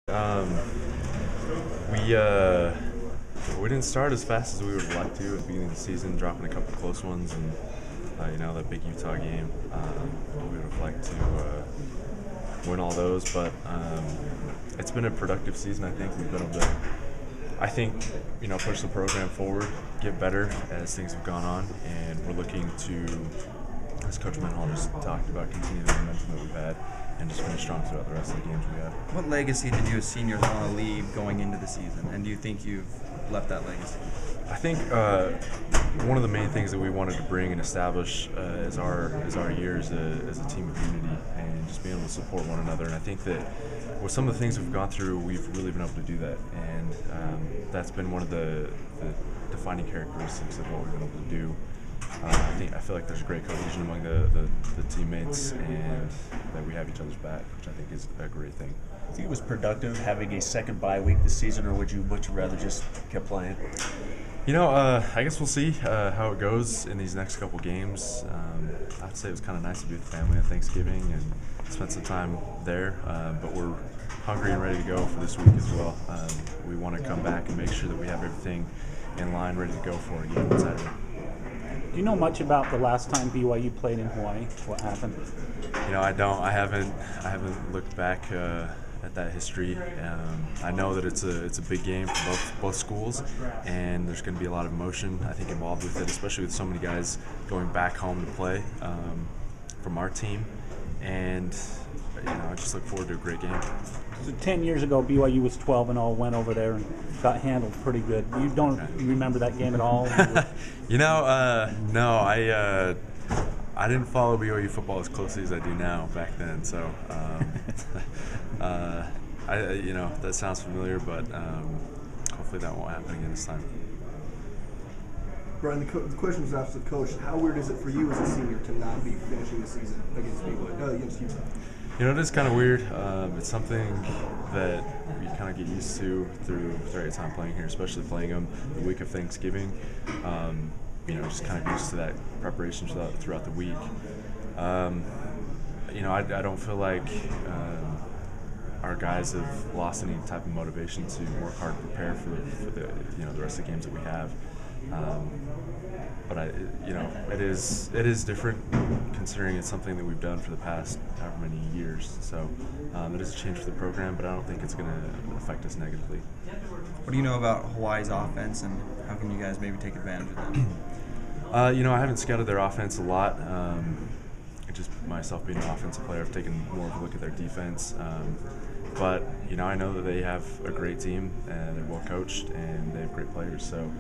Um, we didn't start as fast as we would have liked to at the beginning of the season, dropping a couple close ones, and that big Utah game. We would have liked to win all those, but it's been a productive season. I think we've been able to, push the program forward, get better as things have gone on, and we're looking to, as Coach Menhall just talked about, continue the momentum that we've had and just finish strong throughout the rest of the games we have. What legacy did you as seniors want to leave going into the season, and do you think you've left that legacy? I think one of the main things that we wanted to bring and establish is our year as a team of unity and just being able to support one another. And I think that with some of the things we've gone through, we've really been able to do that. And that's been one of the defining characteristics of what we've been able to do. I feel like there's great cohesion among the teammates, and that we have each other's back, which I think is a great thing. Do you think it was productive having a second bye week this season, or would you rather just kept playing? I guess we'll see how it goes in these next couple games. I'd say it was kind of nice to be with the family on Thanksgiving and spend some time there, but we're hungry and ready to go for this week as well. We want to come back and make sure that we have everything in line, ready to go for a game on Saturday. Do you know much about the last time BYU played in Hawaii? What happened? I don't. I haven't looked back at that history. I know that it's a big game for both schools, and there's going to be a lot of emotion, I think, involved with it, especially with so many guys going back home to play from our team. And I just look forward to a great game. So 10 years ago, BYU was 12-0, went over there and got handled pretty good. You don't remember that game at all? No. I didn't follow BYU football as closely as I do now back then. So, that sounds familiar, but hopefully that won't happen again this time. Bryan, the question was asked to the coach. How weird is it for you as a senior to not be finishing the season against Utah? It is kind of weird. It's something that you kind of get used to throughout your time playing here, especially playing them the week of Thanksgiving. Just kind of used to that preparation throughout the week. I don't feel like our guys have lost any type of motivation to work hard and prepare for the rest of the games that we have. But it is different considering it's something that we've done for the past however many years. So it is a change for the program, but I don't think it's going to affect us negatively. What do you know about Hawaii's offense, and how can you guys maybe take advantage of that? I haven't scouted their offense a lot. Just myself being an offensive player, I've taken more of a look at their defense. But I know that they have a great team, and they're well coached, and they have great players. So,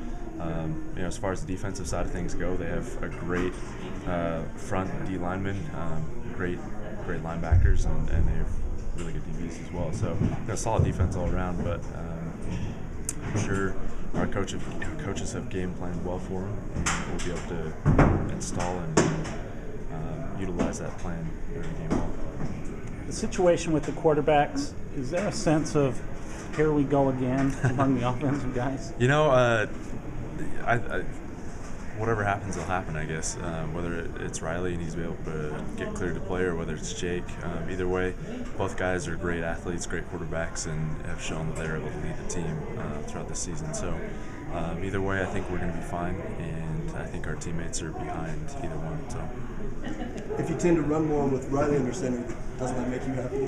as far as the defensive side of things go, they have a great front D lineman, great linebackers, and they have really good DBs as well. So, solid defense all around. But I'm sure our coaches have game planned well for them, and we'll be able to install and utilize that plan during the game. The situation with the quarterbacks, is there a sense of here we go again among the offensive guys? Whatever happens will happen, I guess. Whether it's Riley and he's able to get cleared to play, or whether it's Jake. Either way, both guys are great athletes, great quarterbacks, and have shown that they're able to lead the team throughout the season. So either way, I think we're going to be fine, and I think our teammates are behind either one. So. If you tend to run more with Riley under center, doesn't that make you happy?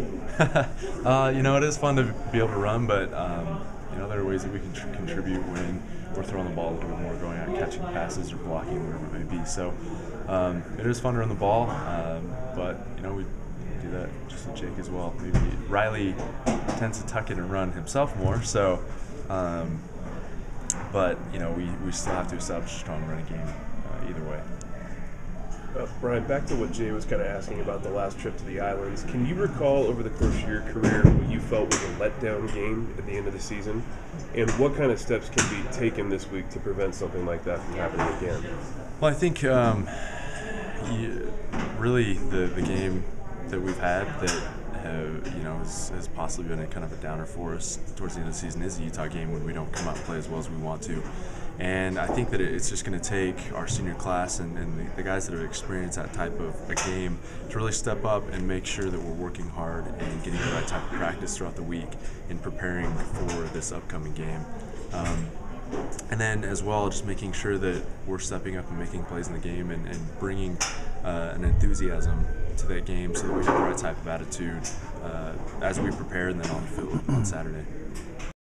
It is fun to be able to run, but there are ways that we can contribute when we're throwing the ball a little bit more, going out, catching passes or blocking, whatever it may be. So it is fun to run the ball, but we do that just with Jake as well. Maybe Riley tends to tuck it and run himself more, so but we still have to establish a strong running game either way. Bryan, back to what Jay was kind of asking about the last trip to the islands. Can you recall over the course of your career what you felt was a letdown game at the end of the season? And what kind of steps can be taken this week to prevent something like that from happening again? Well, I think really the game that we've had that has possibly been a kind of a downer for us towards the end of the season is the Utah game when we don't come out and play as well as we want to. And I think that it's just going to take our senior class and the guys that have experienced that type of a game to really step up and make sure that we're working hard and getting the right type of practice throughout the week in preparing for this upcoming game. And then as well, just making sure that we're stepping up and making plays in the game and bringing an enthusiasm to that game so that we have the right type of attitude as we prepare and then on the field on Saturday.